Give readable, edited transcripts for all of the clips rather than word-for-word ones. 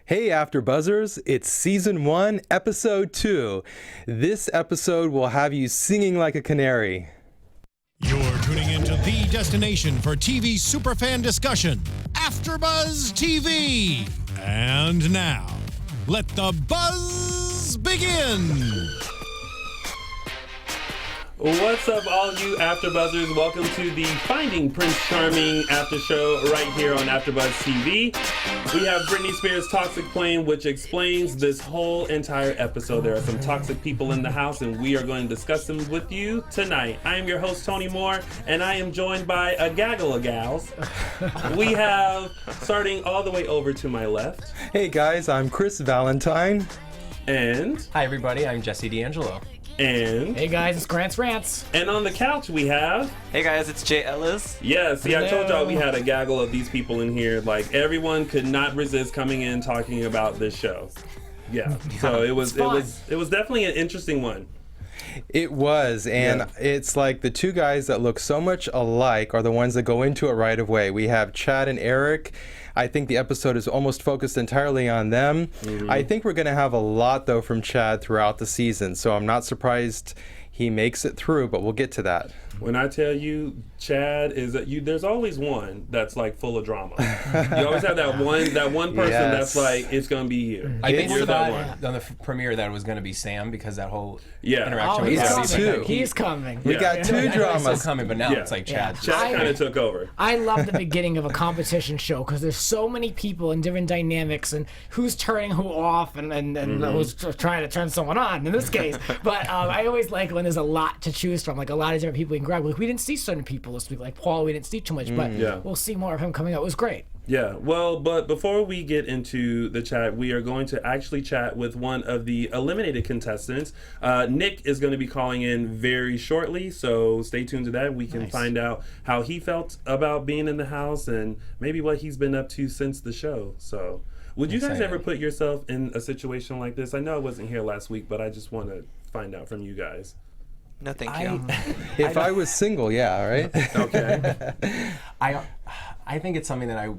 Hey AfterBuzzers, it's Season 1, Episode 2. This episode will have you singing like a canary. You're tuning into the destination for TV superfan discussion, AfterBuzz TV. And now, let the buzz begin. What's up, all you AfterBuzzers? Welcome to the Finding Prince Charming after show right here on AfterBuzz TV. We have Britney Spears' Toxic Plane, which explains this whole entire episode. There are some toxic people in the house, and we are going to discuss them with you tonight. I am your host, Tony Moore, and I am joined by a gaggle of gals. We have, starting all the way over to my left. Hey guys, I'm Chris Valentine. And... Hi everybody, I'm Jesse D'Angelo. And... Hey guys, it's Grant's Rants. And on the couch we have... Hey guys, it's Ellis. Yes, I told y'all we had a gaggle of these people in here. Like, everyone could not resist coming in talking about this show. Yeah, so it was definitely an interesting one. It was, and it's like the two guys that look so much alike are the ones that go into it right away. We have Chad and Eric. I think the episode is almost focused entirely on them. Mm-hmm. I think we're going to have a lot, though, from Chad throughout the season, so I'm not surprised he makes it through, but we'll get to that. When I tell you, Chad is there's always one that's like full of drama. You always have that one person that's like, it's gonna be you. I think we thought on the premiere that it was gonna be Sam because that whole interaction with He's coming. We got two dramas still coming, but now it's like Chad. Chad kind of took over. I love the beginning of a competition show because there's so many people and different dynamics and who's turning who off and who's trying to turn someone on in this case. But I always like when there's a lot to choose from, like a lot of different people you can grab. Like we didn't see certain people this week, like Paul. We didn't see too much, but we'll see more of him coming out. It was great. Yeah, well, but before we get into the chat, we are going to actually chat with one of the eliminated contestants. Nick is going to be calling in very shortly, so stay tuned to that. We can find out how he felt about being in the house and maybe what he's been up to since the show. So, would you guys ever put yourself in a situation like this? I know I wasn't here last week, but I just want to find out from you guys. No, thank you. If I was single, yeah, right? Okay. I think it's something that I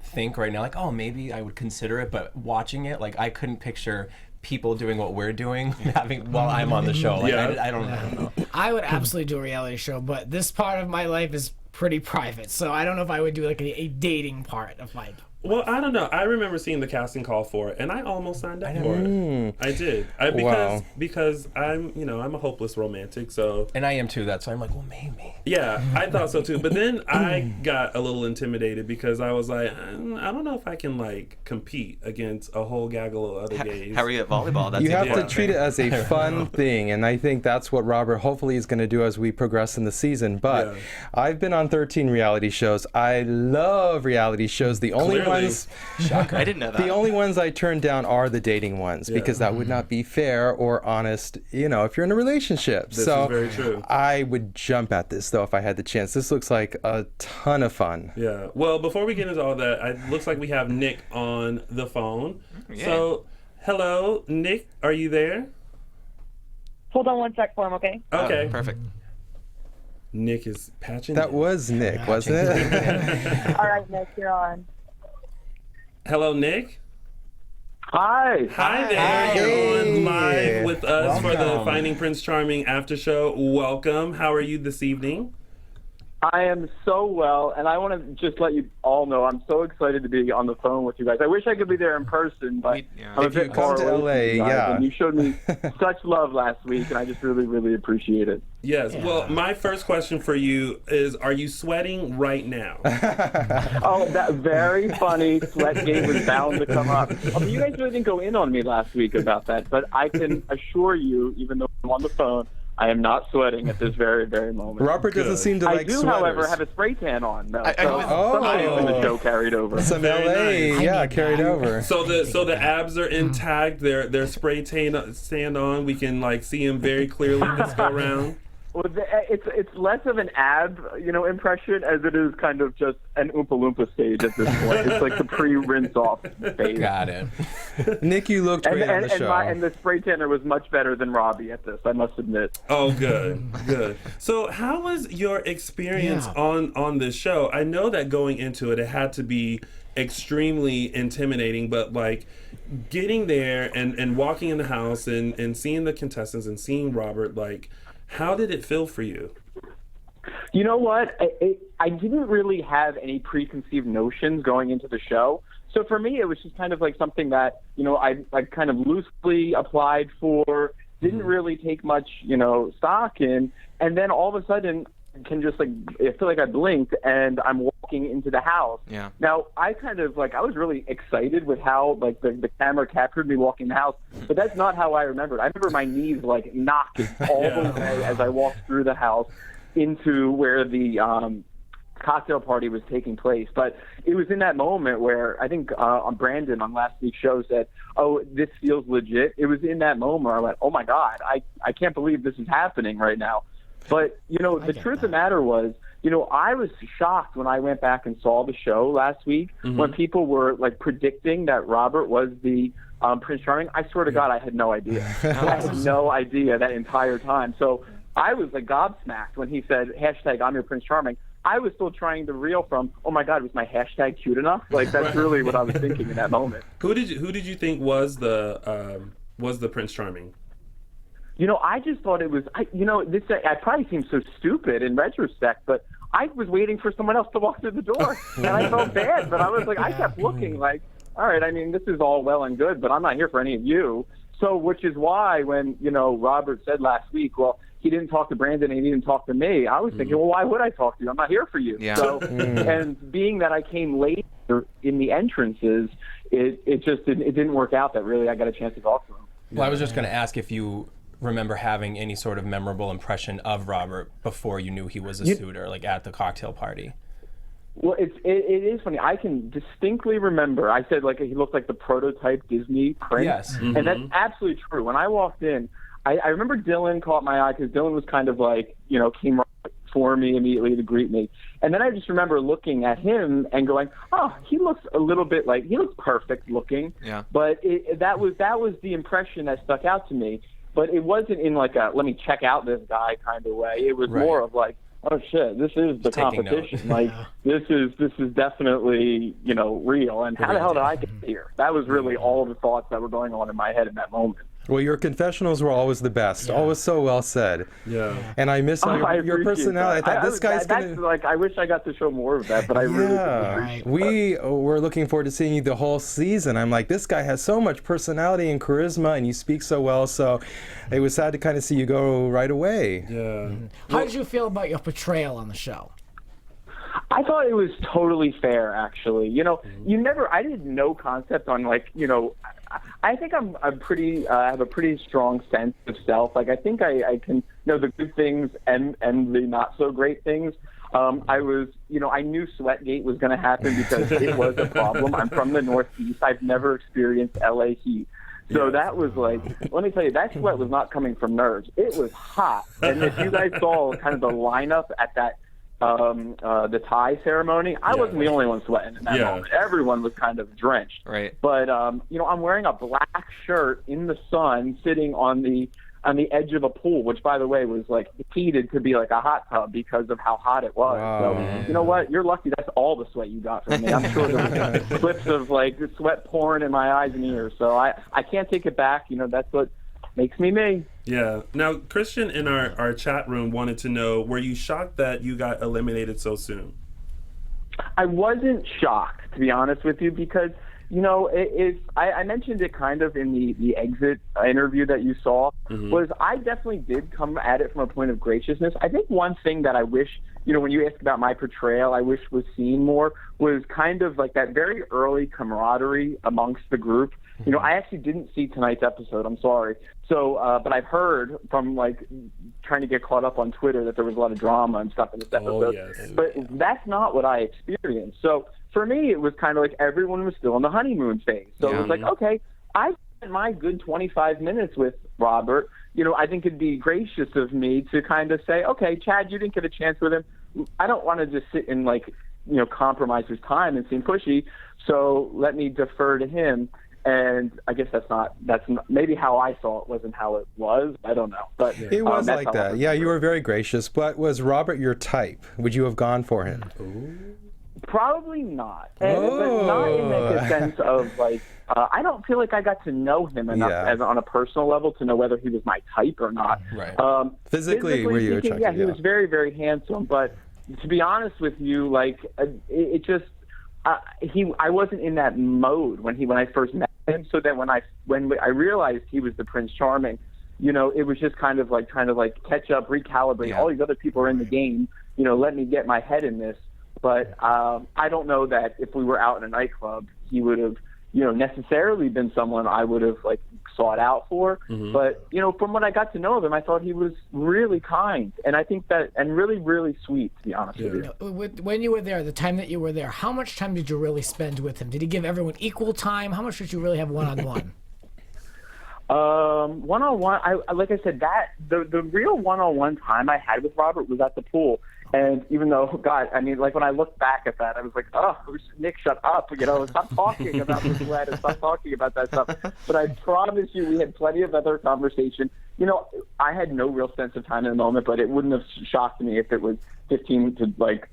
think right now, like, oh, maybe I would consider it, but watching it, like, I couldn't picture people doing what we're doing while I'm on the show. Like, I don't know. I would absolutely do a reality show, but this part of my life is pretty private, so I don't know if I would do like a dating part of my. Well, I don't know. I remember seeing the casting call for it, and I almost signed up for it. I did. Because I'm a hopeless romantic, so. And I am too. That's why I'm like, well, maybe. Yeah, I thought so too. But then I got a little intimidated because I was like, I don't know if I can like compete against a whole gaggle of other gays. How are you at volleyball? That's you have to treat it as a fun thing, and I think that's what Robert hopefully is going to do as we progress in the season. But I've been on 13 reality shows. I love reality shows. The only ones. Shocker. I didn't know that. The only ones I turn down are the dating ones because that would not be fair or honest, if you're in a relationship. This is very true. I would jump at this, though, if I had the chance. This looks like a ton of fun. Yeah. Well, before we get into all that, it looks like we have Nick on the phone. Yeah. So, hello, Nick. Are you there? Hold on one sec for him, okay? Okay. Oh, perfect. Nick is patching. That was Nick, wasn't it? All right, Nick, you're on. Hello, Nick. Hi. Hi there. Hi. You're on live with us for the Welcome. Finding Prince Charming after show. Welcome. How are you this evening? I am so well, and I want to just let you all know I'm so excited to be on the phone with you guys. I wish I could be there in person, but I'm a If you bit far come to away from LA, you guys, and you showed me such love last week, and I just really, really appreciate it. Yes. Yeah. Well, my first question for you is, are you sweating right now? Oh, that very funny sweat game was bound to come up. I mean, you guys really didn't go in on me last week about that, but I can assure you, even though I'm on the phone, I am not sweating at this very, very moment. Robert doesn't seem to like sweaters. I do, sweaters. however, have a spray tan on. Though, somebody in the show carried over. Some LA, carried over. So the abs are intact. They're spray tan on. We can like see them very clearly this go around. Well, it's less of an ab, impression as it is kind of just an Oompa Loompa stage at this point. It's like the pre-rinse off phase. Got it. Nick, you looked great on the show. And the spray tanner was much better than Robbie at this, I must admit. Oh, good. So how was your experience on this show? I know that going into it had to be extremely intimidating, but like getting there and walking in the house and seeing the contestants and seeing Robert, like, how did it feel for you? You know what? I didn't really have any preconceived notions going into the show. So for me, it was just kind of like something that, I kind of loosely applied for, didn't really take much, stock in. And then all of a sudden, can just I feel like I blinked and I'm walking into the house. Yeah. Now I kind of I was really excited with how the camera captured me walking the house, but that's not how I remembered. I remember my knees knocking all the way as I walked through the house into where the cocktail party was taking place. But it was in that moment where I think Brandon on last week's show said, "Oh, this feels legit." It was in that moment where I went, "Oh my God, I can't believe this is happening right now." But, the truth of the matter was, I was shocked when I went back and saw the show last week when people were, predicting that Robert was the Prince Charming. I swear to God, I had no idea. I had no idea that entire time. So I was, gobsmacked when he said, hashtag I'm your Prince Charming. I was still trying to reel from, oh, my God, was my hashtag cute enough? That's really what I was thinking in that moment. Who did you think was the Prince Charming? I just thought it was, I probably seem so stupid in retrospect, but I was waiting for someone else to walk through the door, and I felt bad, but I was I kept looking all right, I mean, this is all well and good, but I'm not here for any of you. So, which is why when, Robert said last week, well, he didn't talk to Brandon and he didn't talk to me, I was thinking, well, why would I talk to you? I'm not here for you. Yeah. So, and being that I came late in the entrances, it didn't work out that really I got a chance to talk to him. Well, I was just going to ask if you remember having any sort of memorable impression of Robert before you knew he was a suitor, at the cocktail party. Well, it is funny. I can distinctly remember. I said he looked like the prototype Disney prince. Yes. And that's absolutely true. When I walked in, I remember Dylan caught my eye because Dylan was kind of came right for me immediately to greet me. And then I just remember looking at him and going, oh, he looks a little bit he looks perfect looking. Yeah. But that was the impression that stuck out to me. But it wasn't in a let me check out this guy kind of way. It was more of oh shit, this is the competition. This is definitely real. And how the hell did I get here? That was really all of the thoughts that were going on in my head in that moment. Well, your confessionals were always the best. Always so well said. Yeah. And I miss your personality. That. I thought this guy's going to... I wish I got to show more of that, but I really appreciate it. We were looking forward to seeing you the whole season. I'm this guy has so much personality and charisma, and you speak so well, so it was sad to kind of see you go right away. Yeah. How did you feel about your portrayal on the show? I thought it was totally fair, actually. I had no concept on I think I'm pretty I have a pretty strong sense of self. I think I can know the good things and the not so great things. I was, I knew Sweatgate was going to happen because it was a problem. I'm from the Northeast. I've never experienced LA heat. So that was let me tell you, that sweat was not coming from nerves. It was hot. And if you guys saw kind of the lineup at that the tie ceremony, I wasn't the only one sweating in that moment. Everyone was kind of drenched. Right. But I'm wearing a black shirt in the sun, sitting on the edge of a pool, which by the way was heated to be a hot tub because of how hot it was. Wow. So you know what? You're lucky that's all the sweat you got from me. I'm sure there was clips of sweat pouring in my eyes and ears. So I can't take it back. That's what makes me me. Yeah. Now, Christian in our chat room wanted to know, were you shocked that you got eliminated so soon? I wasn't shocked, to be honest with you, because, I mentioned it kind of in the exit interview that you saw, was I definitely did come at it from a point of graciousness. I think one thing that I wish, when you ask about my portrayal, I wish was seen more was kind of that very early camaraderie amongst the group. I actually didn't see tonight's episode. I'm sorry. So, but I've heard from trying to get caught up on Twitter that there was a lot of drama and stuff in this episode. Oh, yes. But that's not what I experienced. So for me, it was kind of everyone was still in the honeymoon phase. So it was okay, I spent my good 25 minutes with Robert. I think it'd be gracious of me to kind of say, okay, Chad, you didn't get a chance with him. I don't want to just sit and compromise his time and seem pushy. So let me defer to him. And I guess that's not maybe how I saw it wasn't how it was. I don't know, but it was like that. Yeah, you were very gracious. But was Robert your type? Would you have gone for him? Probably not. And but not in the sense of I don't feel like I got to know him enough on a personal level to know whether he was my type or not. Right. Physically, were you attractive? Yeah, he was very, very handsome. But to be honest with you, it just I wasn't in that mode when I first met him. So then when I realized he was the Prince Charming, it was just kind of like trying to catch up, recalibrate. All these other people are in the game. Let me get my head in this. But I don't know that if we were out in a nightclub, he would have, necessarily been someone I would have sought out for. Mm-hmm. But from what I got to know of him, I thought he was really kind, and I think and really, really sweet. To be honest with you. When you were there, the time that you were there, how much time did you really spend with him? Did he give everyone equal time? How much did you really have one-on-one? One-on-one, like I said, that the real one-on-one time I had with Robert was at the pool. And even though, God, I mean, when I look back at that, I was like, oh, Nick, shut up. Stop talking about the sweat and stop talking about that stuff. But I promise you, we had plenty of other conversation. I had no real sense of time in the moment, but it wouldn't have shocked me if it was 15 to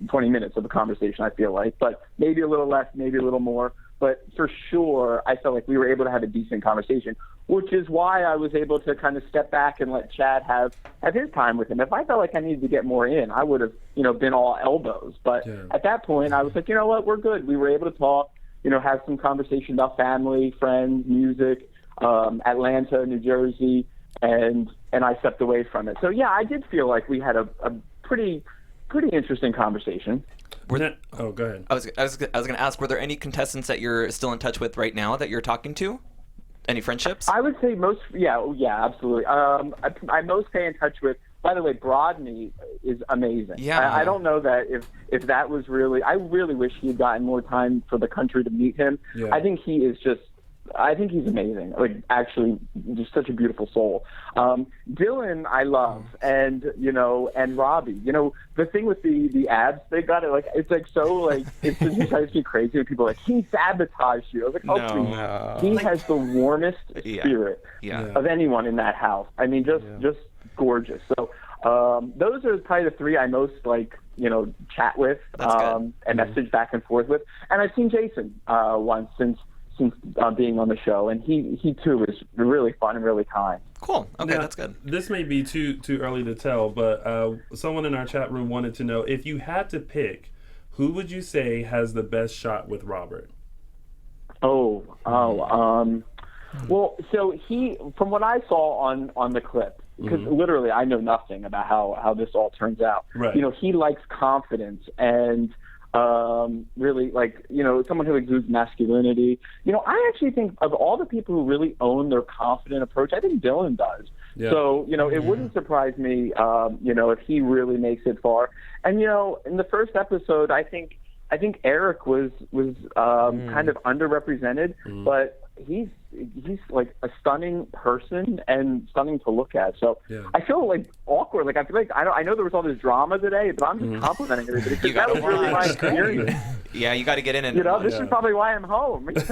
20 minutes of a conversation, I feel like. But maybe a little less, maybe a little more. But for sure, I felt like we were able to have a decent conversation, which is why I was able to kind of step back and let Chad have his time with him. If I felt like I needed to get more in, I would have, been all elbows. But at that point, I was like, you know what, we're good. We were able to talk, have some conversation about family, friends, music, Atlanta, New Jersey, and I stepped away from it. So, yeah, I did feel like we had a pretty interesting conversation. Go ahead. I was going to ask, were there any contestants that you're still in touch with right now that you're talking to? Any friendships? I would say most, yeah, absolutely. I most stay in touch with, by the way, Brodney is amazing. Yeah. I don't know that if that was really, I really wish he had gotten more time for the country to meet him. Yeah. I think he's amazing. Actually, just such a beautiful soul. Dylan, I love, and Robbie. The thing with the abs, they got it. It just drives me crazy when people are like, he sabotaged you. I was like, please. He has the warmest spirit of anyone in that house. I mean, just gorgeous. So those are probably the three I most chat with and message back and forth with. And I've seen Jason once since being on the show, and he too is really fun and really kind. Cool. Okay, now, that's good. This may be too early to tell, but someone in our chat room wanted to know, if you had to pick, who would you say has the best shot with Robert? Well, so from what I saw on the clip, because literally I know nothing about how this all turns out. Right. He likes confidence and really someone who exudes masculinity. I actually think of all the people who really own their confident approach, I think Dylan does. Yeah. So, it wouldn't surprise me, if he really makes it far. And, in the first episode, I think Eric was kind of underrepresented, but he's a stunning person and stunning to look at. So I feel awkward. I feel like I know there was all this drama today, but I'm just complimenting everybody because that was really my experience. Yeah, you got to get in and this is probably why I'm home. I was just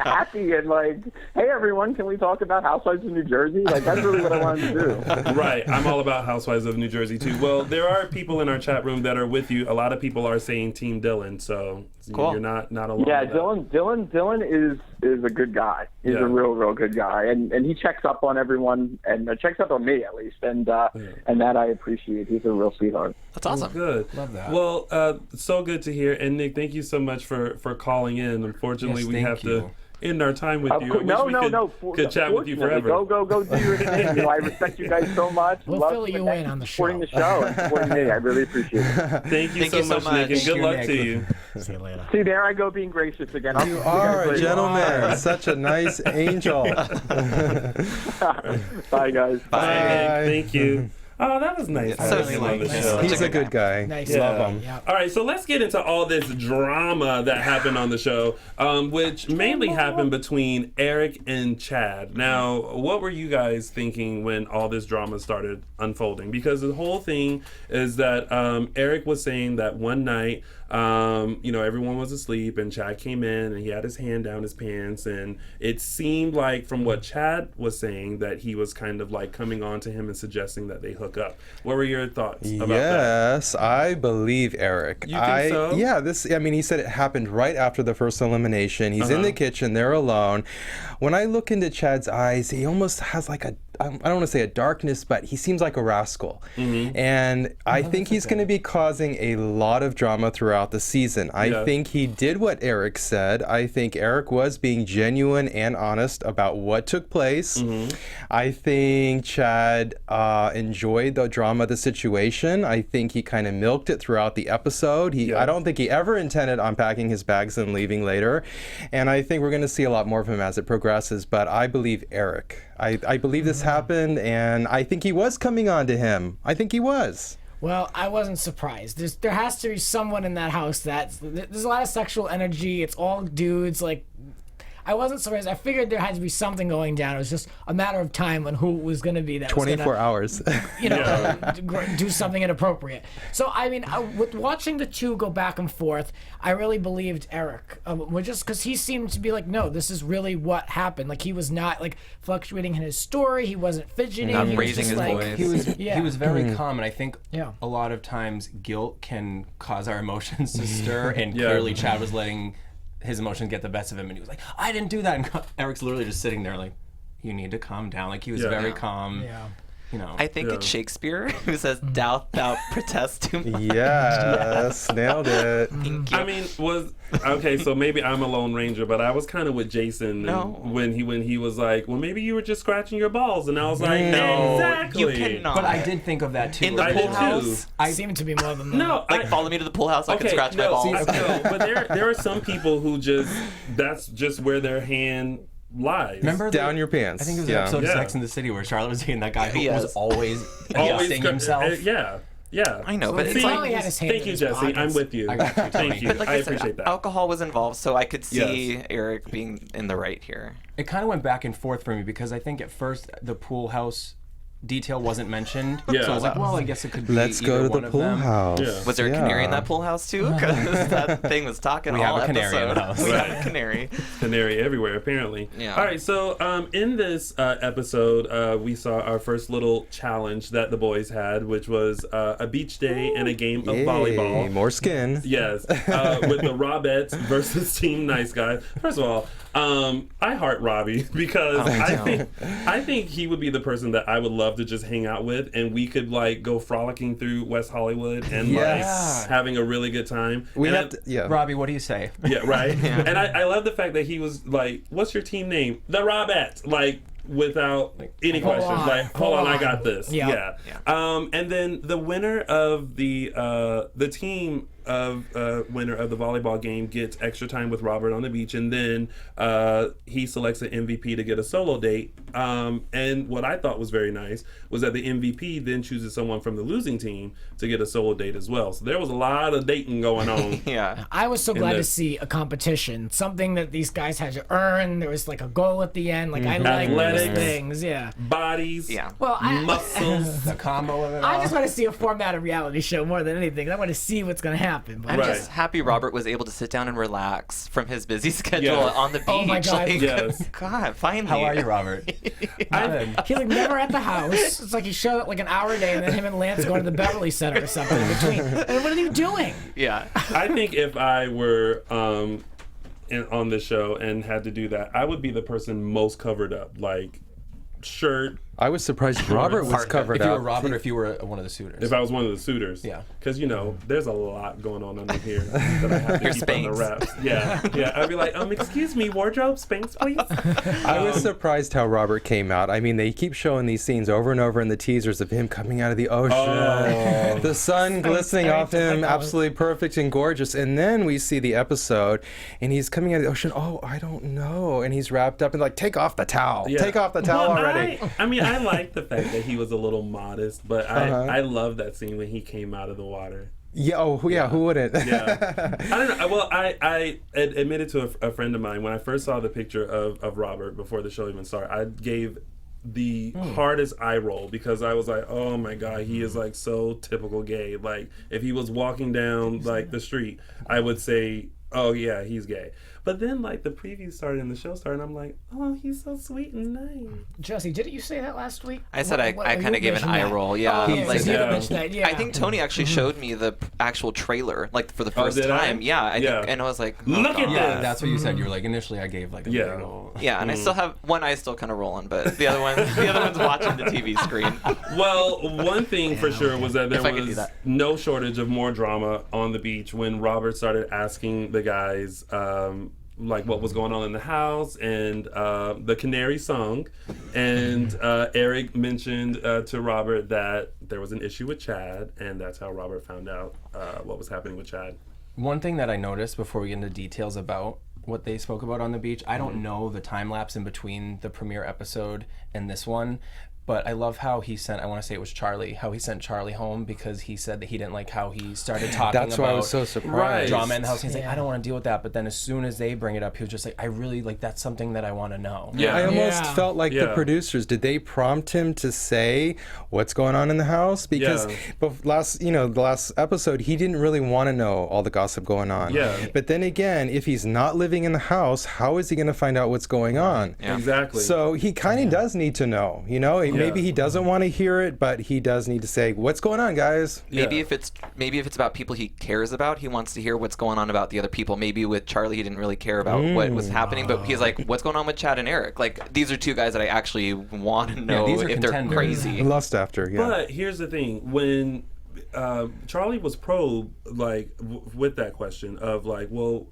happy and hey everyone, can we talk about Housewives of New Jersey? That's really what I wanted to do. Right, I'm all about Housewives of New Jersey too. Well, there are people in our chat room that are with you. A lot of people are saying Team Dylan, so cool. You're not alone. Yeah, Dylan is a good guy. He's a real good guy, and he checks up on everyone and checks up on me at least, and that I appreciate. He's a real sweetheart. That's awesome. Good. Love that. Well, so good to hear. And Nick, thank you so much for calling in. Unfortunately, we have to end our time with you. Could chat with you forever. Go do your thing. I respect you guys so much. We'll fill you in on the show. Supporting the show and supporting me. I really appreciate it. Thank you so much, Nick, and good luck to you. See you later. See, there I go being gracious again. You are a gentleman. Such a nice angel. Bye, guys. Bye. Thank you. Oh, that was nice. So having him on the sweet. show. He's a good guy. Nice. Love him. Yeah. All right, so let's get into all this drama that happened on the show, which mainly happened between Eric and Chad. Now, what were you guys thinking when all this drama started unfolding? Because the whole thing is that Eric was saying that one night, everyone was asleep and Chad came in and he had his hand down his pants, and it seemed like from what Chad was saying that he was kind of like coming on to him and suggesting that they hook up. What were your thoughts about that? Yes, I believe Eric. You think so? Yeah, he said it happened right after the first elimination. He's in the kitchen, they're alone. When I look into Chad's eyes, he almost has like I don't want to say a darkness, but he seems like a rascal. And I think he's going to be causing a lot of drama throughout the season. I think he did what Eric said. I think Eric was being genuine and honest about what took place. I think Chad enjoyed the drama of the situation. I think he kind of milked it throughout the episode. I don't think he ever intended on packing his bags and leaving later. And I think we're going to see a lot more of him as it progresses. But I believe Eric. I believe this happened, and I think he was coming on to him. I think he was. Well, I wasn't surprised. There has to be someone in that house there's a lot of sexual energy. It's all dudes. Like, I wasn't surprised. I figured there had to be something going down. It was just a matter of time on who was going to be that. 24 hours. Do something inappropriate. So, I mean, with watching the two go back and forth, I really believed Eric. Just because he seemed to be like, no, this is really what happened. Like, he was not, like, fluctuating in his story. He wasn't fidgeting. Not he was raising just, his like, voice. He was very calm, and I think Yeah. a lot of times guilt can cause our emotions to stir, and clearly Chad was letting his emotions get the best of him, and he was like, I didn't do that, and Eric's literally just sitting there like, you need to calm down. Like, he was very calm. Yeah. I think it's Shakespeare who says, "Doubt thou protest too much." Yes, nailed it. Thank you. I mean, so maybe I'm a Lone Ranger, but I was kind of with Jason when he was like, well, maybe you were just scratching your balls, and I was like, no, exactly. You cannot. But I did think of that too. In the I pool did house. too. I seem to be more than that. No, Follow me to the pool house. I can scratch my balls. No, but there are some people who that's just where their hand lies. Remember Down your pants. I think it was an episode of Sex and the City where Charlotte was dating that guy who was always adjusting himself. Yeah. I know, but He it's like, probably had his hand thank in you, his Jesse. pockets. I'm with you. I got you, Tommy. Thank you. but like I said, appreciate that. alcohol was involved, so I could see Eric being in the right here. It kind of went back and forth for me because I think at first the pool house detail wasn't mentioned. Yeah. So I was like, well, I guess it could be Let's either go to one the of pool them. house. Yeah. Was there a canary in that pool house too? Because that thing was talking We all have a canary in the episode. house. We have a canary. Canary everywhere, apparently. Yeah. All right, so in this episode, we saw our first little challenge that the boys had, which was a beach day and a game of volleyball. More skin. Yes, with the Robettes versus Team Nice Guys. First of all, I heart Robbie because I think he would be the person that I would love to just hang out with, and we could like go frolicking through West Hollywood and like having a really good time. Robbie, what do you say? Yeah, right. And I love the fact that he was like, "What's your team name?" The Robettes. Like, without any questions. Like, hold on, I got this. Yeah. And then the winner of the team of winner of the volleyball game gets extra time with Robert on the beach, and then he selects an MVP to get a solo date. And what I thought was very nice was that the MVP then chooses someone from the losing team to get a solo date as well. So there was a lot of dating going on. Yeah. I was so glad to see a competition, something that these guys had to earn. There was like a goal at the end. Like, I like those things. Yeah. Bodies. Yeah. Well, Muscles. The combo of it all. I just want to see a formatted reality show more than anything. I want to see what's going to happen. But I'm just happy Robert was able to sit down and relax from his busy schedule on the beach. Oh my God. Like, Yes. God, finally. How are you, Robert? Good. he like never at the house. It's like he showed up like an hour a day, and then him and Lance go to the Beverly Center or something in between. And what are you doing? Yeah. I think if I were on the show and had to do that, I would be the person most covered up, like shirt. I was surprised Robert was covered If you were up. Robert or if you were one of the suitors. If I was one of the suitors. Yeah. Because, there's a lot going on under here that I have to Your keep on the Spanx. wraps. Yeah. I'd be like, excuse me, wardrobe, Spanx, please. I was surprised how Robert came out. I mean, they keep showing these scenes over and over in the teasers of him coming out of the ocean, the sun glistening off him, absolutely perfect and gorgeous. And then we see the episode, and he's coming out of the ocean. Oh, I don't know. And he's wrapped up and like, take off the towel. Yeah. Take off the towel Well, already. I I like the fact that he was a little modest, but I love that scene when he came out of the water. Yeah. Oh, yeah. Who wouldn't? Yeah. I don't know. Well, I admitted to a friend of mine when I first saw the picture of Robert before the show even started. I gave the hardest eye roll because I was like, oh my God, he is like so typical gay. Like if he was walking down like the street, I would say, oh yeah, he's gay. But then like the preview started and the show started and I'm like, oh, he's so sweet and nice. Jesse, didn't you say that last week? I said I kind of gave an eye roll. Yeah. Oh, yeah, Like, you mentioned that, yeah. I think Tony actually showed me the actual trailer, like for the first did I? time. Yeah, I think, and I was like, oh, Look at God. this. That's what you said. You were like, initially I gave like a big old... Yeah, and I still have one eye still kind of rolling, but the other one's watching the TV screen. Well, one thing for sure was that there If I could do was that. no shortage of more drama on the beach when Robert started asking the guys like what was going on in the house and the Canary song, and Eric mentioned to Robert that there was an issue with Chad, and that's how Robert found out what was happening with Chad. One thing that I noticed before we get into details about what they spoke about on the beach, I don't know the time lapse in between the premiere episode and this one, but I love how he sent, I want to say it was Charlie, how he sent Charlie home because he said that he didn't like how he started talking That's about why I was so surprised. drama in the house. He's like, I don't want to deal with that. But then as soon as they bring it up, he was just like, I really, like, that's something that I want to know. Yeah. I almost Yeah. felt like the producers, did they prompt him to say what's going on in the house? Because the last episode, he didn't really want to know all the gossip going on. Yeah. But then again, if he's not living in the house, how is he going to find out what's going on? Yeah. Exactly. So he kind of does need to know, maybe he doesn't want to hear it, but he does need to say, what's going on, guys? Maybe if it's about people he cares about, he wants to hear what's going on about the other people. Maybe with Charlie, he didn't really care about what was happening, but he's like, what's going on with Chad and Eric? Like, these are two guys that I actually want to know these are if they're contenders. crazy. Lust after, yeah. But here's the thing: when Charlie was probed, like with that question of like, well,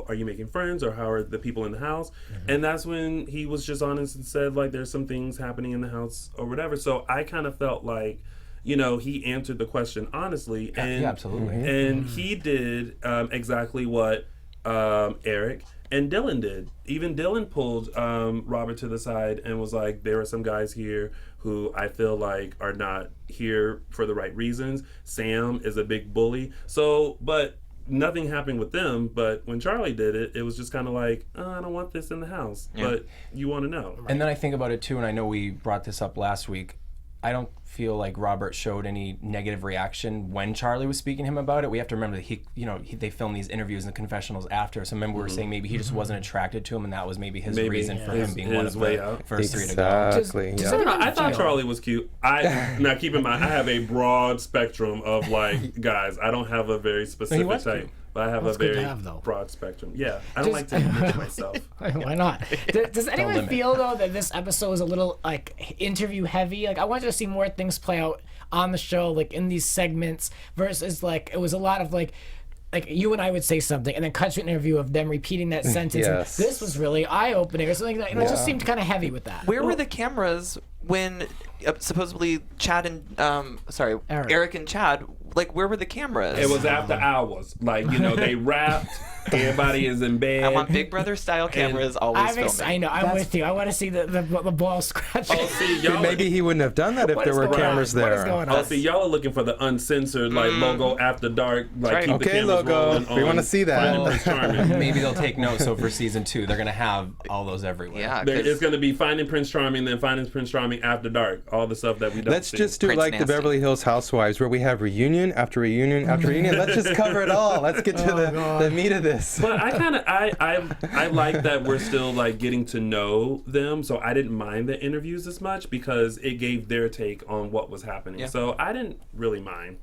are you making friends or how are the people in the house? And that's when he was just honest and said like, there's some things happening in the house or whatever. So I kind of felt like, he answered the question honestly, and Yeah, absolutely. and he did exactly what Eric and Dylan did. Even Dylan pulled Robert to the side and was like, there are some guys here who I feel like are not here for the right reasons. Sam is a big bully. So, but nothing happened with them. But when Charlie did it, it was just kind of like, I don't want this in the house. Yeah. But you want to know. And then I think about it too, and I know we brought this up last week. I don't feel like Robert showed any negative reaction when Charlie was speaking to him about it. We have to remember that they filmed these interviews and the confessionals after. So remember we were saying maybe he just wasn't attracted to him, and that was maybe his reason for him being one of way the out. first three to go. Exactly. Does Yeah. anyone I thought feel- Charlie was cute. Now keep in mind, I have a broad spectrum of like guys. I don't have a very specific was type, cute. but I have That's a good to very have, though. broad spectrum. Yeah, I don't like to admit myself. Why not? Does anyone limit. feel though that this episode was a little like interview heavy? Like I wanted to see more things play out on the show, like in these segments, versus like it was a lot of like you and I would say something and then cut to an interview of them repeating that sentence. Yes. And this was really eye-opening or something. It just seemed kind of heavy with that. Where were the cameras when supposedly Chad and Eric and Chad, like where were the cameras? It was after hours. Like, they wrapped. Everybody is in bed. I want Big Brother style cameras always filming. I know. I'm with you. I want to see the ball scratching. Oh, see, y'all. Maybe he wouldn't have done that if What there is were going on? cameras What there. is going Oh, on? see, y'all are looking for the uncensored like logo after dark. Like right. keep the Okay, cameras logo. rolling We on wanna see that. Finding Prince Charming. Maybe they'll take notes. So for season 2, they're gonna have all those everywhere. Yeah, It's 'cause- going to be Finding Prince Charming, then Finding Prince Charming after dark. All the stuff that we don't Let's see. just do Prince like the Nasty. Beverly Hills Housewives, where we have reunion after reunion after reunion. Let's just cover it all. Let's get to the meat of this. But I kind of I like that we're still like getting to know them, so I didn't mind the interviews as much because it gave their take on what was happening. Yeah. So I didn't really mind.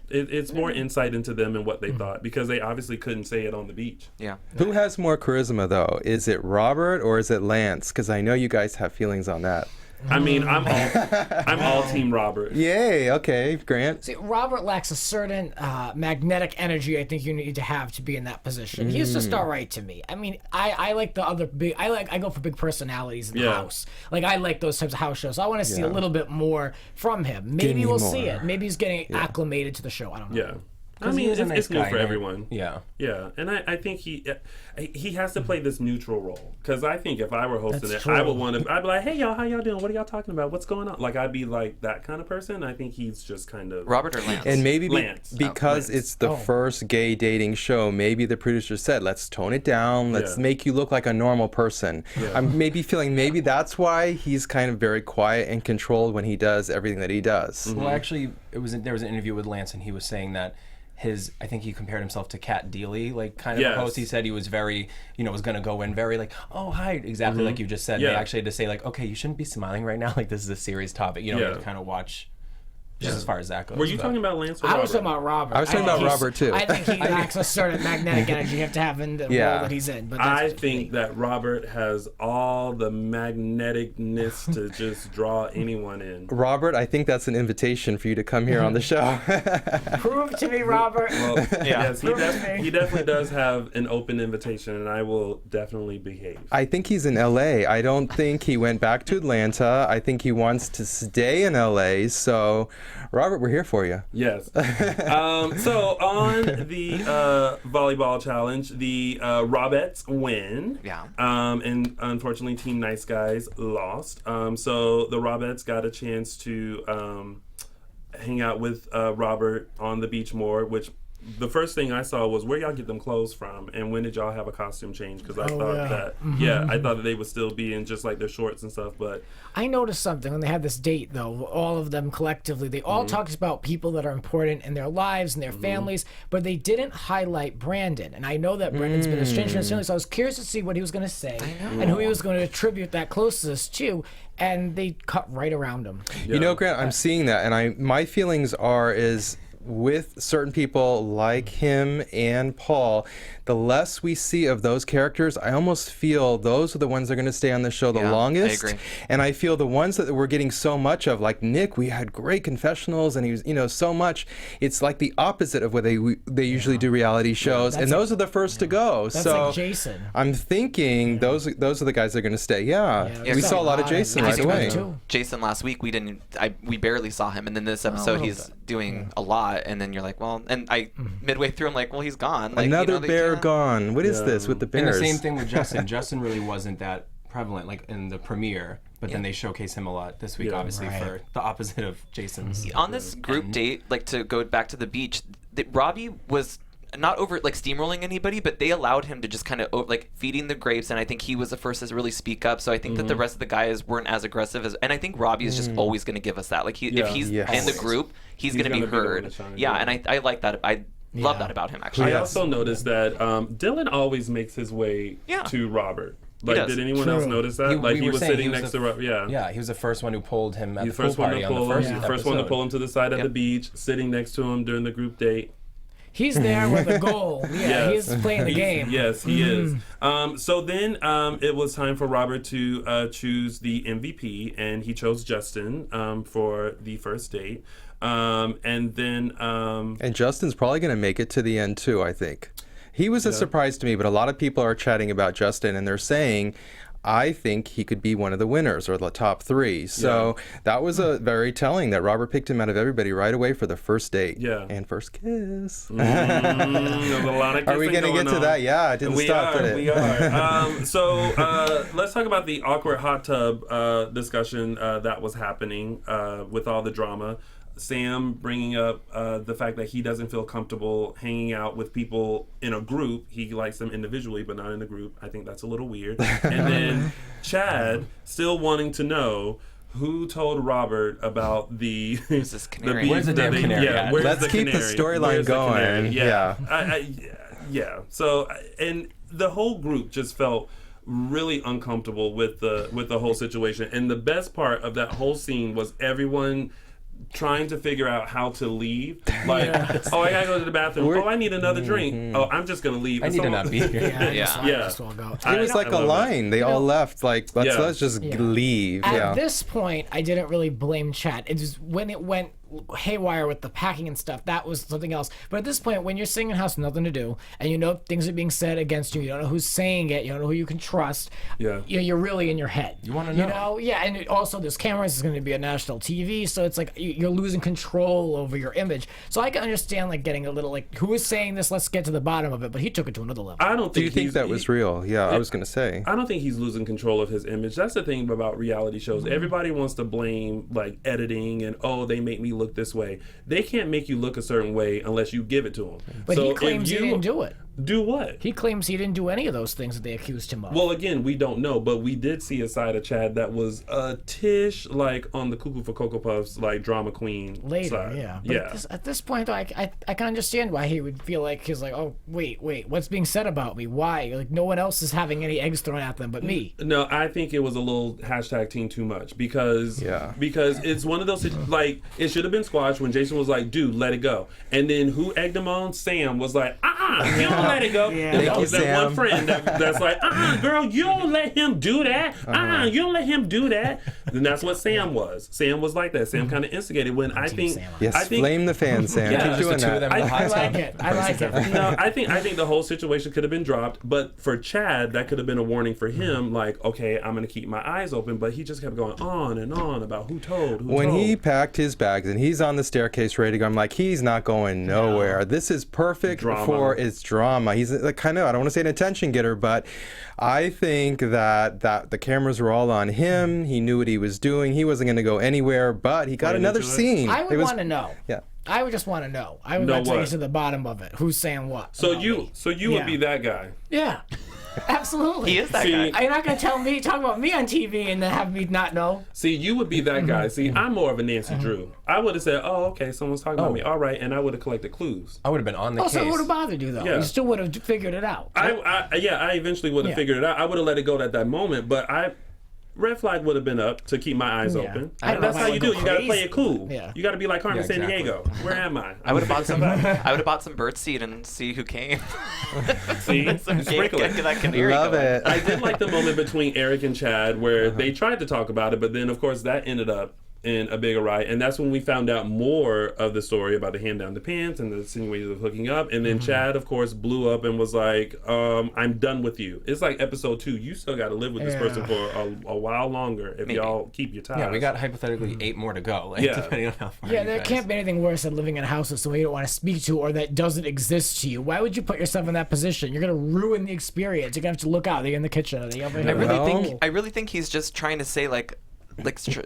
It's more insight into them and what they thought because they obviously couldn't say it on the beach. yeah. Who has more charisma, though? Is it Robert or is it Lance? Because I know you guys have feelings on that. I mean, I'm all Team Robert. Yay. Okay, Grant. See, Robert lacks a certain magnetic energy I think you need to have to be in that position. He's just all right to me. I mean, I like the other big. I go for big personalities in the house. Like I like those types of house shows. So I want to see a little bit more from him. Maybe me we'll see more. it. Maybe he's getting acclimated to the show. I don't know. Yeah. I mean, he's a it's nice new guy, for right? everyone. Yeah. Yeah, and I think he has to play this neutral role, because I think if I were hosting That's it, I true. would want to. I'd be like, hey y'all, how y'all doing? What are y'all talking about? What's going on? Like, I'd be like that kind of person. I think he's just kind of Robert or Lance? And maybe Lance. because Lance. it's the first gay dating show, maybe the producer said, let's tone it down. Let's Yeah. make you look like a normal person. I'm maybe feeling maybe that's why he's kind of very quiet and controlled when he does everything that he does. Well, actually, there was an interview with Lance, and he was saying that I think he compared himself to Kat Deely, like kind of Yes. a host. He said he was very, was going to go in very like, oh, hi, exactly like you just said. Yeah. They actually had to say like, okay, you shouldn't be smiling right now. Like, this is a serious topic. You Yeah. have to kind of watch just as far as that goes. Were you but- talking about Lance or I Robert? was talking about Robert. I was talking think about he's- Robert, too. I think he lacks a certain magnetic energy you have to have in the Yeah. role that he's in. But that's I just think me. that Robert has all the magneticness to just draw anyone in. Robert, I think that's an invitation for you to come here on the show. Prove to me, Robert. Well, yes, Prove to me. he definitely does have an open invitation, and I will definitely behave. I think he's in LA. I don't think he went back to Atlanta. I think he wants to stay in LA. So, Robert, we're here for you. Yes. So on the volleyball challenge, the Robettes win. Yeah. And unfortunately, Team Nice Guys lost. So the Robettes got a chance to hang out with Robert on the beach more, which the first thing I saw was where y'all get them clothes from, and when did y'all have a costume change? Because I thought I thought that they would still be in just like their shorts and stuff, but I noticed something when they had this date, though. All of them collectively, they all talked about people that are important in their lives and their families, but they didn't highlight Brandon. And I know that Brandon's been a stranger in his family, so I was curious to see what he was going to say and who he was going to attribute that closest to. And they cut right around him. You know, Grant, I'm seeing that, and my feelings is with certain people like him and Paul, the less we see of those characters, I almost feel those are the ones that are going to stay on the show the longest. I agree. And I feel the ones that we're getting so much of, like Nick, we had great confessionals, and he was, so much. It's like the opposite of what they usually do reality shows, and those are the first to go. That's so like Jason. I'm thinking those are the guys that are going to stay. Yeah, we saw a lot of Jason right away. Jason last week, we barely saw him, and then this episode he's doing a lot, and then you're like, well, and midway through I'm like, well, he's gone. Like, Another bear gone. What is this with the And bears? the same thing with Justin. Justin really wasn't that prevalent like in the premiere, but then they showcase him a lot this week, obviously, for the opposite of Jason's. On this group date, like to go back to the beach, Robbie was not over like steamrolling anybody, but they allowed him to just kind of like feeding the grapes, and I think he was the first to really speak up. So I think that the rest of the guys weren't as aggressive as, and I think Robbie is just always going to give us that. Like if he's in the group, he's going to be gonna be the one heard. to shine, Yeah, yeah. and I like that. I love that about him, actually. I also noticed that Dylan always makes his way to Robert. Like, does. did anyone else notice that? Like, we he were was saying sitting he was next the to Robert. Yeah. Yeah, he was the first one who pulled him at He's the pool first one party to on the pull first him. episode. First one to pull him to the side of the beach, sitting next to him during the group date. He's there with a goal. Yeah, Yes. he's playing the game. Yes, he is. So then it was time for Robert to choose the MVP, and he chose Justin for the first date. And then And Justin's probably going to make it to the end too, I think. He was a surprise to me, but a lot of people are chatting about Justin, and they're saying, I think he could be one of the winners or the top three. So that was a very telling that Robert picked him out of everybody right away for the first date. Yeah. And first kiss. there's a lot of Are we kissing going to get to on. that? Yeah, it didn't stop, did it? We are. So let's talk about the awkward hot tub discussion that was happening with all the drama. Sam bringing up the fact that he doesn't feel comfortable hanging out with people in a group. He likes them individually, but not in a group. I think that's a little weird. And then Chad still wanting to know who told Robert about the Who's this Canary? beef Where's the that damn Canary Yeah, at? where's Let's the keep the Canary? storyline Where's the going. Canary? Yeah. Yeah. So, and the whole group just felt really uncomfortable with the whole situation. And the best part of that whole scene was everyone trying to figure out how to leave. Like, oh, I gotta go to the bathroom. Oh, I need another drink. Oh, I'm just gonna leave. I need to not be here. Just all go. It was like a line. They all left. Like, let's just leave. At this point, I didn't really blame Chad. It was when it went haywire with the packing and stuff, that was something else. But at this point, when you're sitting in a house with nothing to do, and you know things are being said against you, you don't know who's saying it, you don't know who you can trust, you're really in your head. You want to know. You know? Yeah, and also there's cameras, it's going to be a national TV, so it's like you're losing control over your image. So I can understand like getting a little like, who is saying this? Let's get to the bottom of it. But he took it to another level. I don't think. Do you think that was real? Yeah, I was going to say. I don't think he's losing control of his image. That's the thing about reality shows. Everybody wants to blame like editing and they make me look this way. They can't make you look a certain way unless you give it to them. But so he claims he didn't do it. Do what? He claims he didn't do any of those things that they accused him of. Well, again, we don't know, but we did see a side of Chad that was a tish like on the Cuckoo for Cocoa Puffs, like drama queen later, side. yeah. But at this point, though, I can understand why he would feel like he's like, oh, wait, what's being said about me? Why? Like, no one else is having any eggs thrown at them but me. No, I think it was a little hashtag team too much because it's one of those, like, it should have been squashed when Jason was like, dude, let it go. And then who egged him on? Sam was like, you don't let it go. Yeah. That was that one friend that's like, girl, you don't let him do that. You don't let him do that. Then that's what Sam was. Sam was like that. Sam kind of instigated when I think. Blame the fans, Sam. Yeah, keep doing that. I like it. I like it. No, I think the whole situation could have been dropped, but for Chad, that could have been a warning for him. Like, okay, I'm gonna keep my eyes open, but he just kept going on and on about who told. When he packed his bags and he's on the staircase ready to go, I'm like, he's not going nowhere. This is perfect for its drama. He's like, kind of, I don't want to say an attention getter, but I think that the cameras were all on him. He knew what he was doing. He wasn't going to go anywhere, but he got another scene. I would want to know. Yeah. I would just want to know. I would want to get to the bottom of it. Who's saying what? So you would be that guy. Yeah. Absolutely. He is that guy. You're not going to talk about me on TV and then have me not know. See, you would be that guy. See, I'm more of a Nancy Drew. I would have said, okay, someone's talking about me. All right, and I would have collected clues. I would have been on the case. So it would have bothered you, though. Yeah. You still would have figured it out. I eventually would have figured it out. I would have let it go at that moment, but red flag would have been up to keep my eyes open. And that's how you do it. You got to play it cool. Yeah. You got to be like Carmen Sandiego. Where am I? I would have bought some. I would have bought some birdseed and see who came. See, sprinkle it. That canary Love going. it. I did like the moment between Eric and Chad where they tried to talk about it, but then of course that ended up in a bigger riot, and that's when we found out more of the story about the hand down the pants and the insinuations of hooking up. And then Chad, of course, blew up and was like, I'm done with you. It's like episode 2. You still got to live with this person for a while longer if y'all keep your ties. Yeah, we got hypothetically 8 more to go. Like, depending on how far there can't be anything worse than living in a house with someone you don't want to speak to or that doesn't exist to you. Why would you put yourself in that position? You're going to ruin the experience. You're going to have to look out. They're in the kitchen. Are they over here? I really think he's just trying to say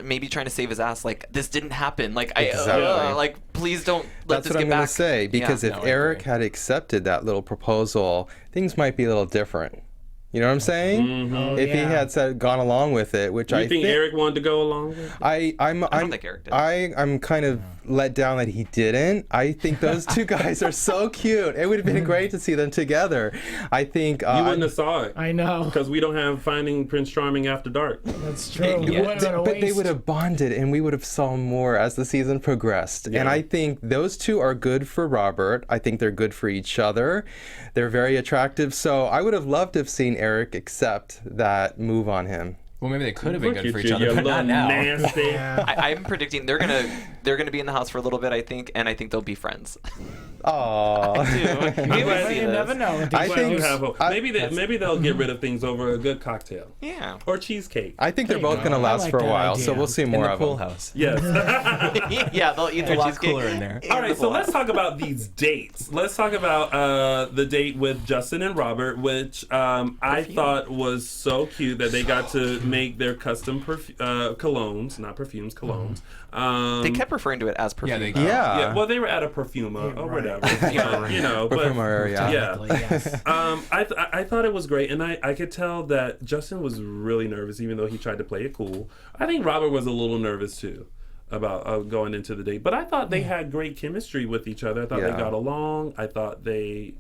maybe trying to save his ass. Like, this didn't happen. Like, please don't let this get back. That's what I'm going to say, because if Eric had accepted that little proposal, things might be a little different. You know what I'm saying? Mm-hmm. If he had gone along with it, which I think Eric wanted to go along with it? I don't think Eric did. I'm kind of let down that he didn't. I think those two guys are so cute. It would have been great to see them together. I think you wouldn't have saw it. I know, because we don't have Finding Prince Charming After Dark. That's true. But they would have bonded, and we would have saw more as the season progressed. Yeah. And I think those two are good for Robert. I think they're good for each other. They're very attractive. So I would have loved to have seen Eric accept that move on him. Well, maybe they could have been good for each other, but not now. Nasty. I'm predicting they're gonna be in the house for a little bit, I think, and I think they'll be friends. Oh, you never know. I think maybe they'll get rid of things over a good cocktail. Yeah. Or cheesecake. I think they're both going to last for a while, so we'll see more in the of pool them. House. Yes. Yeah, they'll eat their cheesecake. Cooler in there. All right, so let's talk about these dates. Let's talk about the date with Justin and Robert, which I thought was so cute that they got to make their custom colognes, not perfumes, colognes. They kept referring to it as perfume. Yeah. Well, they were at a Perfuma or whatever. Perfumer, I thought it was great, and I could tell that Justin was really nervous, even though he tried to play it cool. I think Robert was a little nervous too about going into the date, but I thought they had great chemistry with each other. I thought they got along. I thought they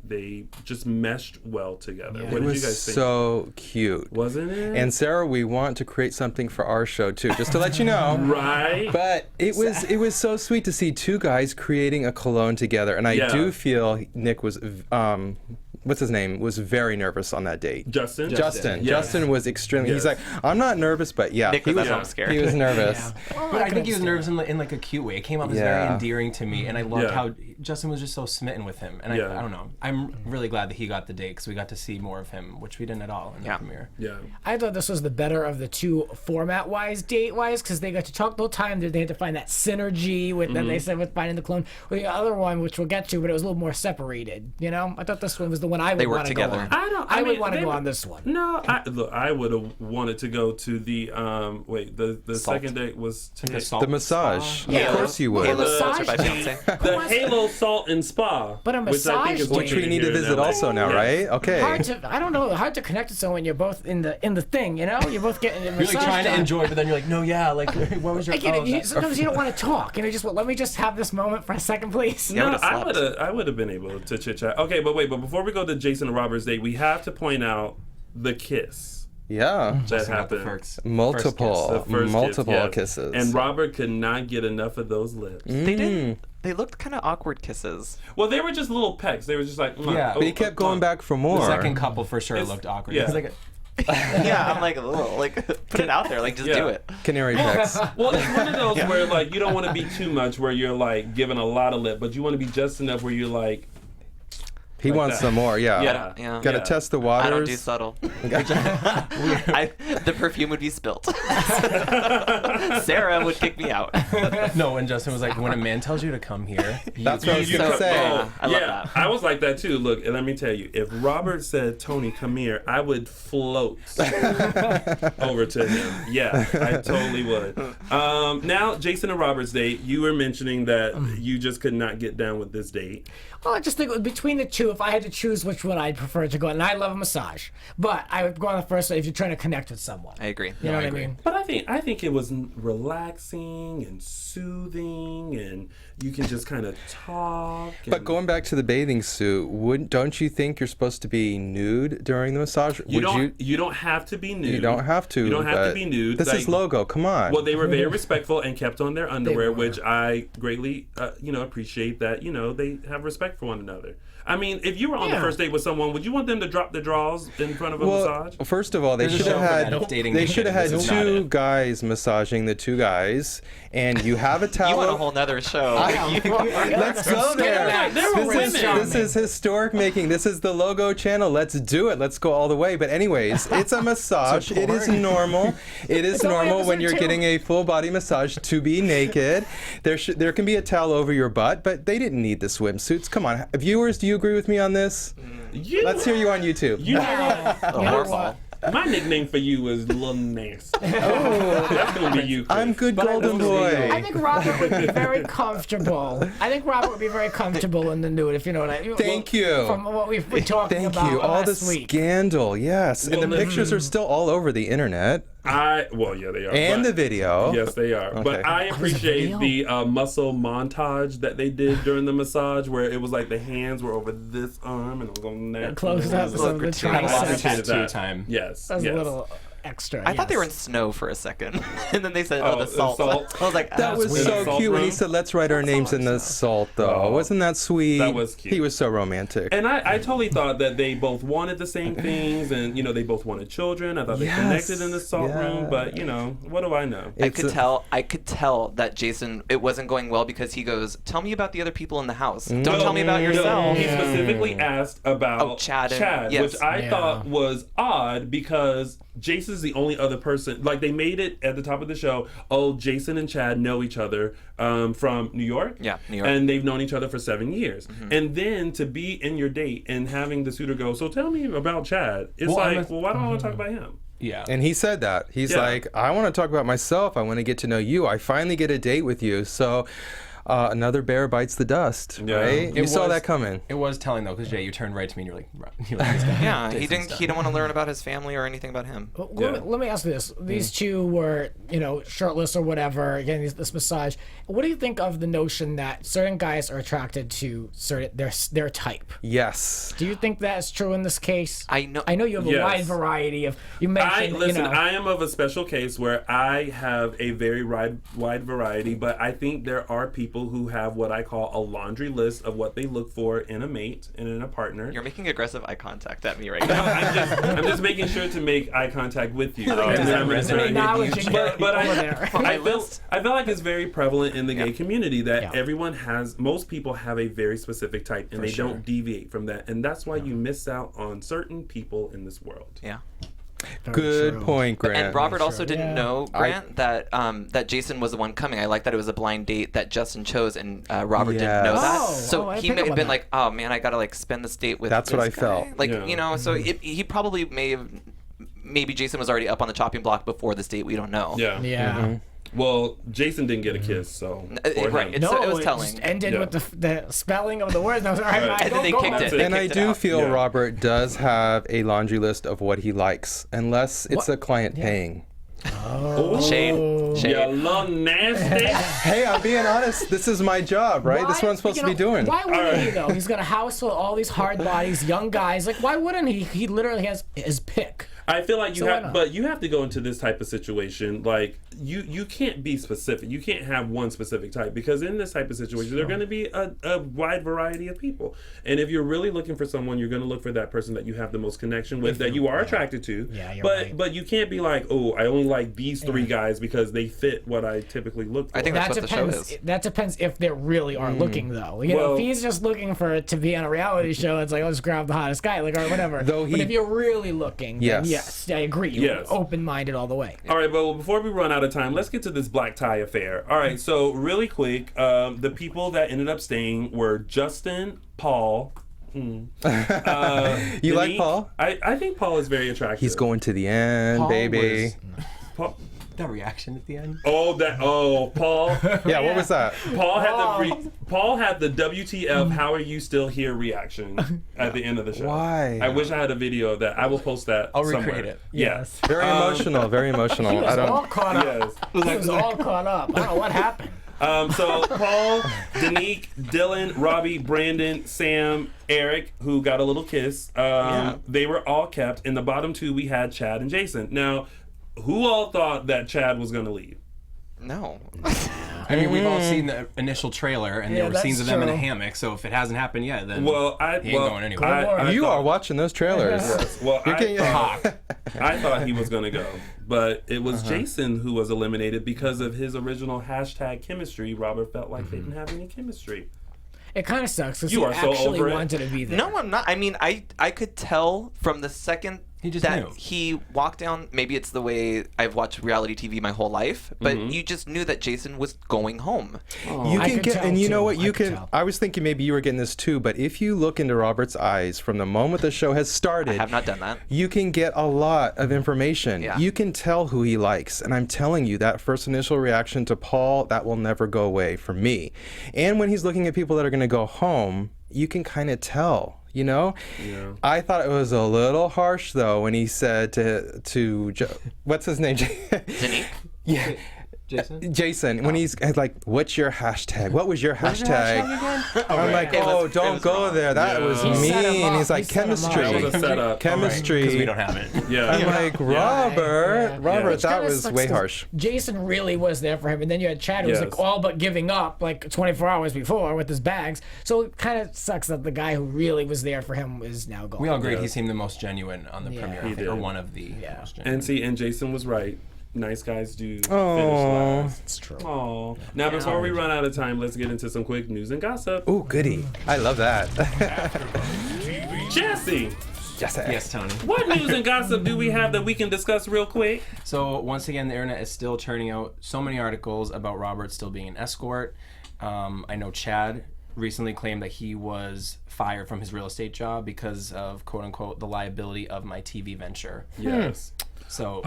just meshed well together. What did you guys think? So cute, wasn't it? And Sarah, we want to create something for our show too, just to let you know. Right. But it was so sweet to see two guys creating a cologne together, and I do feel Nick was what's his name, was very nervous on that date. Justin. Justin. Yes. Justin was extremely. Yes. He's like, I'm not nervous, but yeah, Nick he was was. at home scared. He was nervous. But I think he was nervous in like a cute way. It came off as very endearing to me, and I loved Yeah. how Justin was just so smitten with him. And Yeah. I don't know. I'm really glad that he got the date because we got to see more of him, which we didn't at all in the premiere. Yeah. I thought this was the better of the two format-wise, date-wise, because they got to talk the whole time. They had to find that synergy with that they said with finding the clone. With the other one, which we'll get to, but it was a little more separated. You know, I thought this one was the one I would want to go on. I would want to go on this one. No, I would have wanted to go to the the second date was to The massage. Yeah. Of course you would. Yeah, massage by date. fiance. the Halo Salt and Spa. But a which I think massage is date. Which we need to here in visit LA. also now, Yes. right? Okay. I don't know, hard to connect with someone when you're both in the thing, you know? You're both getting a You're massage like trying to done. enjoy, but then you're like, no, yeah, like, what was your? I get oh, it. that- Sometimes you don't want to talk. You know, just let me just have this moment for a second, please. No, would've I slept. would have been able to chit chat. Okay, but before we go to Jason and Robert's date, we have to point out the kiss Yeah. that Justin got the happened. first Multiple. The first Multiple kiss, yes. kisses. And Robert could not get enough of those lips. They didn't. They looked kind of awkward kisses. Well, they were just little pecks. They were just like, Yeah. But he kept going back for more. The second couple for sure looked awkward. yeah. It's like, Yeah, I'm like, oh, like put it out there, like just do it. Canary pecks. Well, it's one of those where like you don't want to be too much, where you're like giving a lot of lip, but you want to be just enough where you're like, He like wants that. some more, yeah. Yeah. Yeah. Gotta Yeah. test the I waters. don't do subtle. The perfume would be spilt. Sarah would kick me out. no, and Justin was like, when a man tells you to come here, That's what I was You gonna could- say. I love that. I was like that too. Look, and let me tell you, if Robert said, "Tony, come here," I would float over to him. Yeah, I totally would. Now, Jason and Robert's date. You were mentioning that you just could not get down with this date. Well, I just think between the two, if I had to choose which one I'd prefer to go on, and I love a massage, but I would go on the first one if you're trying to connect with someone. I agree. You know what I mean? But I think it was relaxing and soothing, and you can just kind of talk. But and- going back to the bathing suit, don't you think you're supposed to be nude during the massage? you don't have to be nude. You don't have to. You don't have to but be nude. This is logo. Come on. Well, they were very respectful and kept on their underwear, were. which I greatly, appreciate that. They have respect for one another. I mean, if you were on the Yeah. first date with someone, would you want them to drop their drawers in front of a Well, massage? first of all, they There's a should show have for had that, dating they game. should have had This is not two it. guys massaging the two guys, and you have a towel. You want a whole nother show. Let's go there. There were This is, women. this is historic making. This is the logo channel. Let's do it. Let's go all the way. But anyways, it's a massage. It is normal. It is only normal when episode you're 2. getting a full body massage to be naked. There can be a towel over your butt, but they didn't need the swimsuits. Come on, viewers, do you agree with me on this? Let's hear you on YouTube. You know what? Oh, Warsaw. My nickname for you is Lil Nasty. That's gonna be you, Chris. I'm good golden boy. I think Robert would be very comfortable. I think Robert would be very comfortable in the nude, if you know what I mean. Thank you. From what we've been talking Thank about you. All the last week. scandal, yes. Well, And the pictures are still all over the internet. Yeah, they are. And but- the video. Yes, they are. But Okay. I appreciate video? the muscle montage that they did during the massage, where it was like the hands were over this arm and it was on that. Close up some of the I I lost triceps. appreciated tattoo that. time. Yes. That was yes. a little extra. I thought they were in yes. snow for a second, and then they said, Oh, "Oh, the the salt." salt. I was like, That was weird. so Salt cute when he room? said, "Let's write our names in the salt," though. Oh. Wasn't that sweet? That was cute. He was so romantic. And I totally thought that they both wanted the same things, and they both wanted children. I thought they Yes. connected in the salt Yeah. room, but what do I know? I It's could a- tell that Jason, it wasn't going well because he goes, "Tell me about the other people in the house. Don't tell me about yourself." He specifically asked about Oh, Chad and- yes. which I Yeah. thought was odd because Jason's the only other person. Like, they made it at the top of the show. Oh, Jason and Chad know each other from New York. Yeah, New York. And they've known each other for 7 years. And then to be in your date and having the suitor go, "So tell me about Chad." It's Well, like, I'm a- why don't I want to talk about him? Yeah. And he said that. He's Yeah. like, "I want to talk about myself. I want to get to know you. I finally get a date with you." So another bear bites the dust, Yeah. right? You It saw was- that coming. It was telling though, because Jay, you turned right to me and you're like, this guy. Yeah, he Jason's didn't. done. He didn't want to learn about his family or anything about him. Well, Yeah. let me ask you this. These two were, shirtless or whatever, again, this massage. What do you think of the notion that certain guys are attracted to their type? Yes. Do you think that is true in this case? I know. I know you have a Yes. wide variety of, you mentioned, I am of a special case where I have a very wide variety, but I think there are people people who have what I call a laundry list of what they look for in a mate and in a partner. You're making aggressive eye contact at me right No, now. I'm just making sure to make eye contact with you. Does that resonate? But My I feel like it's very prevalent in the gay community that Yeah. everyone has, most people have a very specific type and they don't deviate from that. And that's why you miss out on certain people in this world. Yeah. Good point, Grant. And Robert also didn't know, I- Grant, that Jason was the one coming. I like that it was a blind date that Justin chose, and Robert didn't know Yes. that. Oh, So I he picked may up have on been that. like, "Oh man, I gotta like spend this date with." That's this what I guy." felt. Like Yeah. you know, so he probably may have. Maybe Jason was already up on the chopping block before this date. We don't know. Yeah. Yeah. Well, Jason didn't get a kiss, so. for Right. him. It's, No, it was it telling. just ended Yeah. with the spelling of the words. And I was like, all right, Right. I And then don't they go kicked on. it. They And I kicked it do out. feel Yeah. Robert does have a laundry list of what he likes, unless it's a client paying. Shade. You little nasty. Hey, I'm being honest. This is my job, right? This is what I'm supposed to be doing. Why wouldn't he though? He's got a house with all these hard bodies, young guys. Like, why wouldn't he? He literally has his pick. I feel like you So why have, not? but you have to go into this type of situation. Like you can't be specific. You can't have one specific type because in this type of situation, there are going to be a wide variety of people. And if you're really looking for someone, you're going to look for that person that you have the most connection with, that you are attracted to. Yeah, you're but right. but you can't be like, oh, I only like these three guys because they fit what I typically look for. I think that's That what the show depends. is. That depends if they really are looking though. You know, Well- if he's just looking to be on a reality show, it's like, oh, just grab the hottest guy, like or whatever. Though but he- if you're really looking, Yes. then yes, I agree. Yes. Open-minded all the way. All right, but before we run out of time, let's get to this black tie affair. All right, so really quick, the people that ended up staying were Justin, Paul. You like Danique. Paul? I think Paul is very attractive. He's going to the end, Paul baby. Paul, That reaction at the end. Paul. Yeah, what was that? Paul had the WTF, how are you still here reaction at the end of the show. Why? I wish I had a video of that. I will post that I'll somewhere. recreate it. Yes. Very emotional, very emotional. He was I all don't. caught up. Yes. He was all caught up. I don't know what happened. So Paul, Danique, Dylan, Robbie, Brandon, Sam, Eric, who got a little kiss, they were all kept. In the bottom two, we had Chad and Jason. Now, who all thought that Chad was going to leave? No. I mean, we've all seen the initial trailer, and there Yeah, were scenes that's of them in a true. hammock. So if it hasn't happened yet, then Well, he ain't going anywhere. You thought- are watching those trailers. Yes. Well, You're getting I thought he was going to go, but it was Jason who was eliminated because of his original hashtag chemistry. Robert felt like they didn't have any chemistry. It kind of sucks because You he are so actually over it. wanted to be there. No, I'm not. I mean, I could tell from the second He just that knew. he walked down. Maybe it's the way I've watched reality TV my whole life, but you just knew that Jason was going home. You I can could get, tell, and you know too. what? I You could can. tell. I was thinking maybe you were getting this too, but if you look into Robert's eyes from the moment the show has started, I have not done that. you can get a lot of information. Yeah. You can tell who he likes. And I'm telling you, that first initial reaction to Paul, that will never go away for me. And when he's looking at people that are going to go home, you can kind of tell. You know, I thought it was a little harsh though when he said to what's his name? Danique? Yeah. Jason, when he's like, "What's your hashtag? What was your hashtag?" I'm like, It was- "Oh, it don't was go wrong. there. That Yeah. was He set him mean." up. He's like, He set him up. "Chemistry, That was a setup. chemistry." because we don't have it. Yeah. I'm like, Robert, Robert, Which that kinda was sucks way 'cause harsh. Jason really was there for him, and then you had Chad who was Yes. like all but giving up like 24 hours before with his bags. So it kind of sucks that the guy who really was there for him is now gone. We all agreed Yeah. he seemed the most genuine on the premiere, I He think, or did. one of the most genuine. And see, and Jason was right. Nice guys do finish Oh, last. It's true. Aw. Now, before we run out of time, let's get into some quick news and gossip. ooh, goody! I love that. Jesse, Yes, Tony. what news and gossip do we have that we can discuss real quick? So once again, the internet is still churning out so many articles about Robert still being an escort. I know Chad recently claimed that he was fired from his real estate job because of "quote unquote" the liability of my TV venture. Yes. So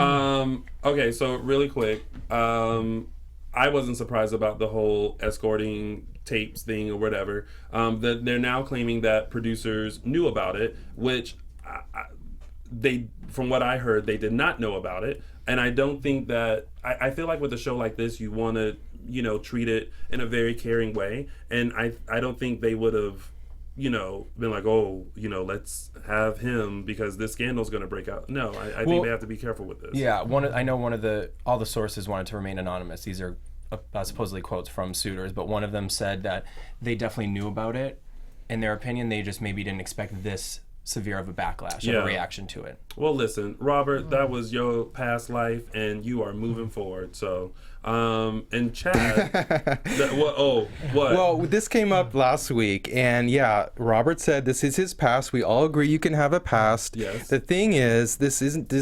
Okay, so really quick, I wasn't surprised about the whole escorting tapes thing or whatever. That they're now claiming that producers knew about it, which they, from what I heard, they did not know about it. And I don't think that I feel like with a show like this, you want to treat it in a very caring way. And I don't think they would have been like, oh, let's have him because this scandal's going to break out. No, I think they have to be careful with this. yeah, all the sources wanted to remain anonymous. These are supposedly quotes from suitors, but one of them said that they definitely knew about it. In their opinion, they just maybe didn't expect this severe of a backlash, of a reaction to it. Well, listen, Robert, that was your past life, and you are moving forward. So, and Chad, what? Well, this came up last week, and yeah, Robert said this is his past. We all agree you can have a past. Yes. The thing is, this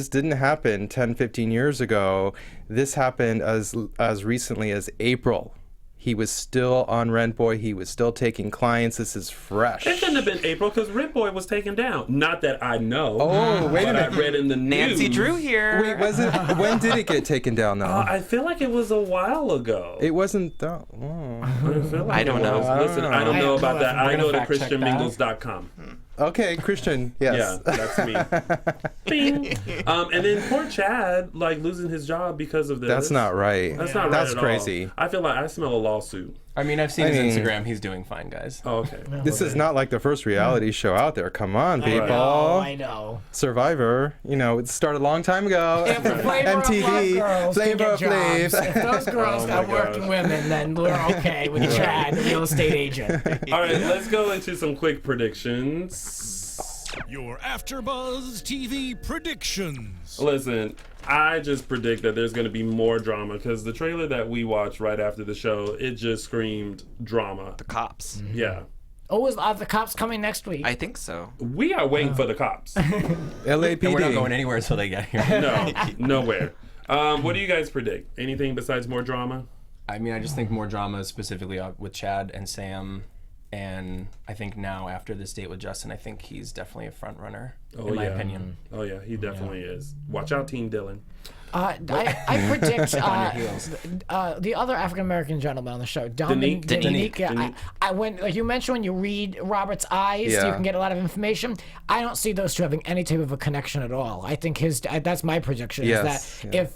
didn't happen 10, 15 years ago. This happened as recently as April. He was still on Rent Boy. He was still taking clients. This is fresh. It couldn't have been April because Rent Boy was taken down. Not that I know. Oh, wait a minute. I read in the news. Nancy Drew here. Wait, was it? When did it get taken down, though? I feel like it was a while ago. It wasn't that. I don't know. Listen, I don't know about that. I go to fact check that. ChristianMingles.com. Okay, Christian. Yes. Yeah, that's me. Bing. And then poor Chad, like losing his job because of this. That's not right. That's not right. That's at crazy. all. I feel like I smell a lawsuit. I mean, I've seen his mean- Instagram. He's doing fine, guys. Oh, okay. This is not like the first reality show out there. Come on, people. I know. Survivor, it started a long time ago. If the Flavor of MTV, Love girls Flavor can of get jobs, Flav. if those girls Oh got my working gosh. women, then we're okay with Chad, the real estate agent. All right, let's go into some quick predictions. Your AfterBuzz TV predictions. Listen, I just predict that there's going to be more drama because the trailer that we watched right after the show, it just screamed drama. The cops. Yeah. Oh, is the cops coming next week? I think so. We are waiting for the cops. LAPD. And we're not going anywhere until they get here. No, nowhere. What do you guys predict? Anything besides more drama? I mean, I just think more drama specifically with Chad and Sam. And I think now, after this date with Justin, I think he's definitely a front runner, in my opinion. Oh, yeah, he definitely is. Watch out, Team Dylan. I predict heels. the other African American gentleman on the show, Danique. Danique. Danique. When like you mentioned, when you read Robert's eyes, Yeah. you can get a lot of information. I don't see those two having any type of a connection at all. I think that's my prediction. Yes, Is that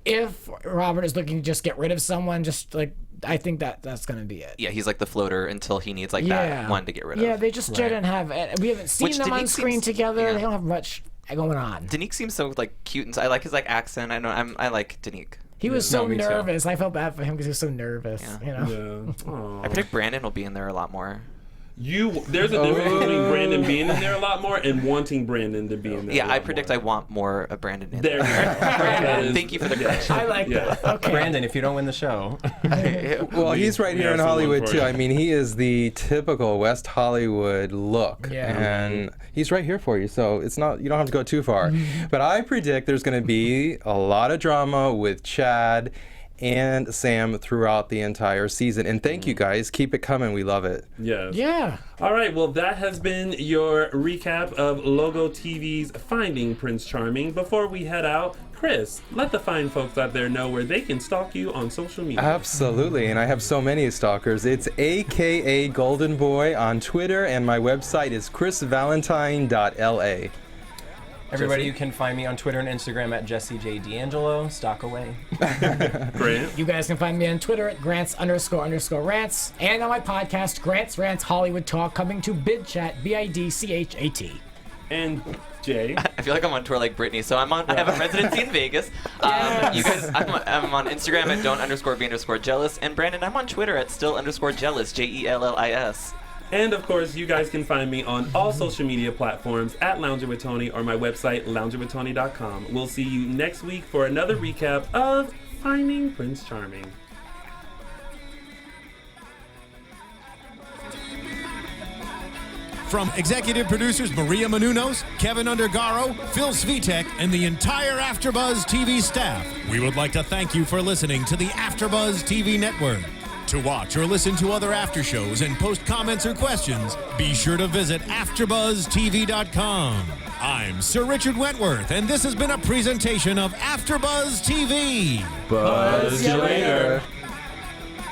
if Robert is looking to just get rid of someone, just like I think that's going to be it. Yeah, he's like the floater until he needs like that one to get rid of. Yeah, they just didn't have. We haven't seen Which them on Danique screen seems- together. yeah. They don't have much going on. Danique seems so like cute, and I like his like accent. I like Danique. He was so me too. nervous. I felt bad for him because he was so nervous. Yeah. You know. Yeah. Aw. I predict Brandon will be in there a lot more. There's a difference between Brandon being in there a lot more and wanting Brandon to be in there. Yeah, a lot I predict more. I want more of Brandon in There there. you go. That is- Thank you for the correction. I like Yeah. that. Okay. Brandon, if you don't win the show. Well, he's right we here have in someone Hollywood for too. you. I mean, he is the typical West Hollywood look, Yeah. and he's right here for you. So it's not, you don't have to go too far. But I predict there's going to be a lot of drama with Chad and Sam throughout the entire season. And thank you guys. Keep it coming. We love it. Yes. Yeah. All right, well, that has been your recap of Logo TV's Finding Prince Charming. Before we head out, Chris, let the fine folks out there know where they can stalk you on social media. Absolutely, and I have so many stalkers. It's AKA Golden Boy on Twitter, and my website is chrisvalentine.la. Everybody, you can find me on Twitter and Instagram at Jesse J. D'Angelo. Stock away. Grant? You guys can find me on Twitter at Grants__rants and on my podcast, Grants Rants Hollywood Talk, coming to BidChat, BIDCHAT. And Jay? I feel like I'm on tour like Britney. So I have a residency in Vegas. You guys, I'm on Instagram at don't_be_jealous, and Brandon, I'm on Twitter at still_jealous, JELLIS. And of course, you guys can find me on all social media platforms at Lounger with Tony or my website, loungerwithtony.com. We'll see you next week for another recap of Finding Prince Charming. From executive producers Maria Menounos, Kevin Undergaro, Phil Svitek, and the entire AfterBuzz TV staff, we would like to thank you for listening to the AfterBuzz TV network. To watch or listen to other after shows and post comments or questions, be sure to visit AfterBuzzTV.com. I'm Sir Richard Wentworth, and this has been a presentation of AfterBuzz TV. Buzz you later.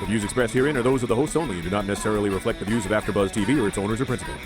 The views expressed herein are those of the hosts only and do not necessarily reflect the views of AfterBuzz TV or its owners or principals.